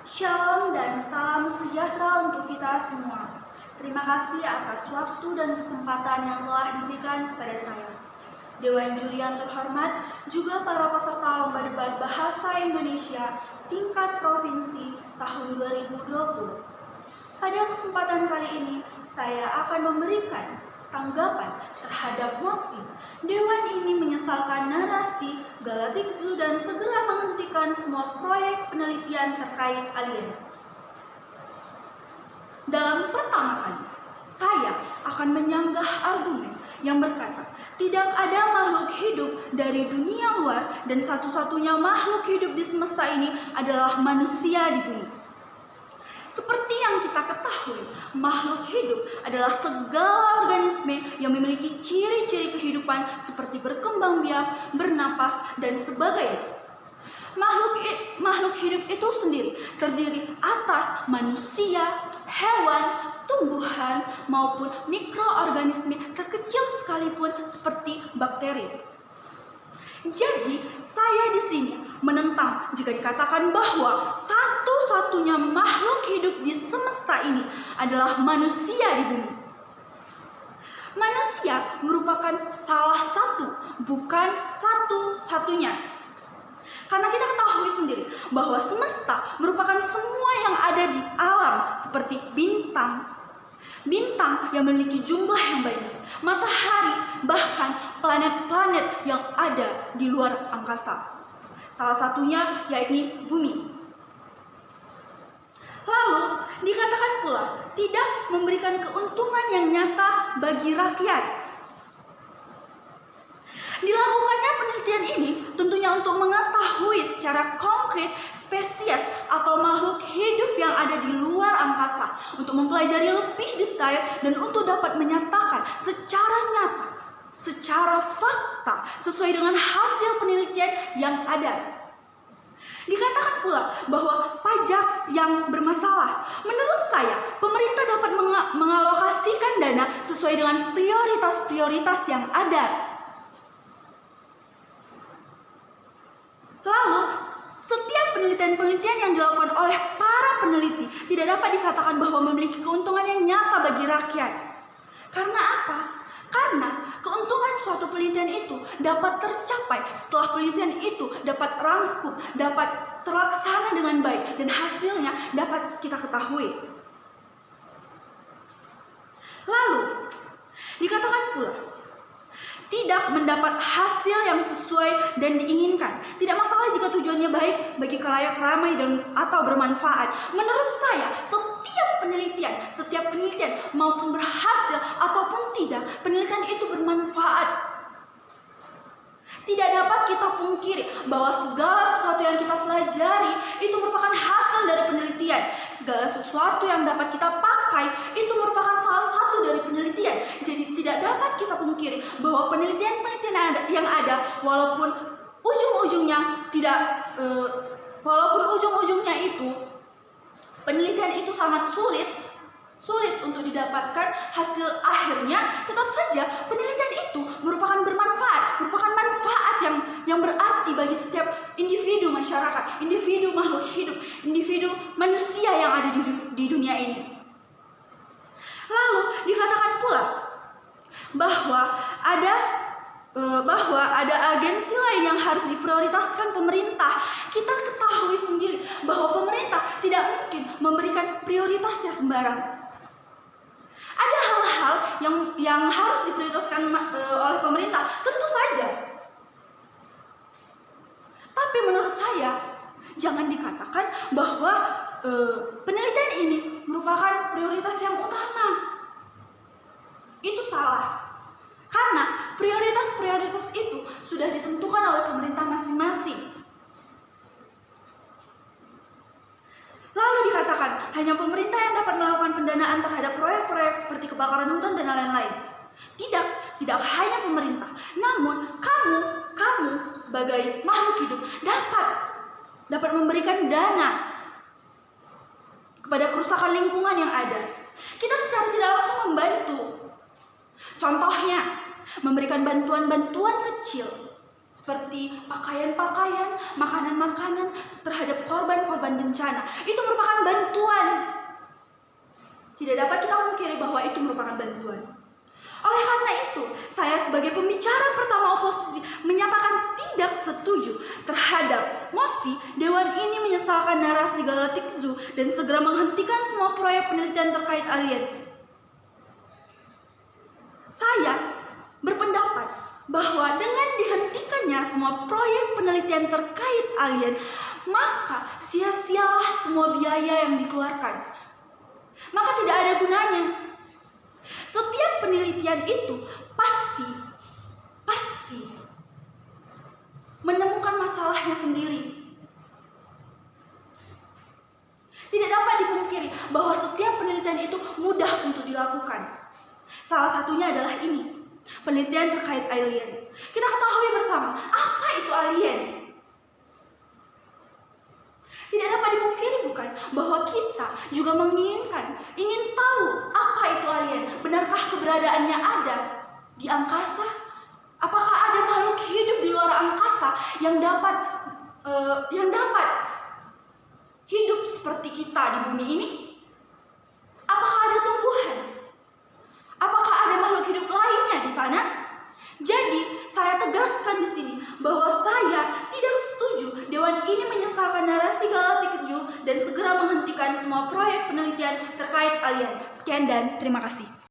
Shalom dan salam sejahtera untuk kita semua. Terima kasih atas waktu dan kesempatan yang telah diberikan kepada saya. Dewan juri yang terhormat, juga para peserta lomba debat bahasa Indonesia tingkat provinsi tahun 2020. Pada kesempatan kali ini, saya akan memberikan tanggapan terhadap mosi Dewan ini menyesalkan narasi Galactic Zoo dan segera menghentikan semua proyek penelitian terkait alien. Dalam pertama kali, saya akan menyanggah argumen yang berkata tidak ada makhluk hidup dari dunia luar dan satu-satunya makhluk hidup di semesta ini adalah manusia di bumi. Seperti yang kita ketahui, makhluk hidup adalah segala organisme yang memiliki ciri-ciri kehidupan seperti berkembang biak, bernapas, dan sebagainya. Makhluk hidup itu sendiri terdiri atas manusia, hewan, tumbuhan, maupun mikroorganisme terkecil sekalipun seperti bakteri. Jadi, saya di sini menentang jika dikatakan bahwa satu-satunya makhluk hidup di semesta ini adalah manusia di bumi. Manusia merupakan salah satu, bukan satu-satunya. Karena kita ketahui sendiri bahwa semesta merupakan semua yang ada di alam seperti bintang yang memiliki jumlah yang banyak, matahari, bahkan planet-planet yang ada di luar angkasa. Salah satunya yakni bumi. Lalu dikatakan pula tidak memberikan keuntungan yang nyata bagi rakyat. Dilakukannya penelitian ini tentunya untuk mengetahui secara konkret spesies atau makhluk hidup yang ada di luar angkasa, untuk mempelajari lebih detail dan untuk dapat menyatakan secara nyata, secara fakta, sesuai dengan hasil penelitian yang ada. Dikatakan pula bahwa pajak yang bermasalah. Menurut saya, pemerintah dapat mengalokasikan dana sesuai dengan prioritas-prioritas yang ada. Lalu, setiap penelitian-penelitian yang dilakukan oleh para peneliti tidak dapat dikatakan bahwa memiliki keuntungan yang nyata bagi rakyat. Karena apa? Karena keuntungan suatu penelitian itu dapat tercapai setelah penelitian itu dapat rangkum, dapat terlaksana dengan baik, dan hasilnya dapat kita ketahui. Lalu, dikatakan pula tidak mendapat hasil yang sesuai dan diinginkan. Tidak masalah jika tujuannya baik bagi khalayak ramai dan atau bermanfaat. Menurut saya, setiap penelitian maupun berhasil ataupun tidak, penelitian itu bermanfaat. Tidak dapat kita pungkiri bahwa segala sesuatu yang kita pelajari itu merupakan hasil dari penelitian. Segala sesuatu yang dapat kita pakai itu merupakan salah satu dari penelitian. Jadi tidak dapat kita pungkiri bahwa penelitian-penelitian yang ada, walaupun ujung-ujungnya itu penelitian itu sangat sulit untuk didapatkan hasil akhirnya, tetap saja penelitian itu merupakan bermanfaat, merupakan manfaat yang berarti bagi setiap individu masyarakat, individu makhluk hidup, individu manusia yang ada di dunia ini. Lalu dikatakan pula bahwa ada agensi lain yang harus diprioritaskan pemerintah. Kita ketahui sendiri bahwa pemerintah tidak mungkin memberikan prioritasnya sembarang. Ada hal-hal yang harus diprioritaskan oleh pemerintah, tentu saja. Tapi menurut saya, jangan dikatakan bahwa penelitian ini merupakan prioritas yang utama. Itu salah. Karena prioritas-prioritas itu sudah ditentukan oleh pemerintah masing-masing. Lalu dikatakan, hanya pemerintah yang dapat melakukan pendanaan terhadap proyek-proyek seperti kebakaran hutan dan lain-lain. Tidak hanya pemerintah, namun kamu sebagai makhluk hidup dapat memberikan dana kepada kerusakan lingkungan yang ada. Kita secara tidak langsung membantu. Contohnya, memberikan bantuan-bantuan kecil seperti pakaian-pakaian, makanan-makanan terhadap korban-korban bencana. Itu merupakan Tidak dapat kita mengkiri bahwa itu merupakan bantuan. Oleh karena itu, saya sebagai pembicara pertama oposisi menyatakan tidak setuju terhadap mosi Dewan ini menyesalkan narasi Galactic Zoo dan segera menghentikan semua proyek penelitian terkait alien. Saya berpendapat bahwa dengan dihentikannya semua proyek penelitian terkait alien, maka sia-sialah semua biaya yang dikeluarkan. Maka tidak ada gunanya. Setiap penelitian itu pasti menemukan masalahnya sendiri. Tidak dapat dipungkiri bahwa setiap penelitian itu mudah untuk dilakukan. Salah satunya adalah ini, penelitian terkait alien. Kita ketahui bersama, apa itu alien? Tidak dapat dipungkiri bukan bahwa kita juga ingin tahu apa itu alien. Benarkah keberadaannya ada di angkasa? Apakah ada makhluk hidup di luar angkasa yang dapat hidup seperti kita di bumi ini? Apakah ada tumbuhan? Apakah ada makhluk hidup lainnya di sana? Jadi, saya tegaskan di sini bahwa saya tidak setuju Dewan ini menyesalkan narasi Galactic Zoo dan segera menghentikan semua proyek penelitian terkait alien. Sekian dan terima kasih.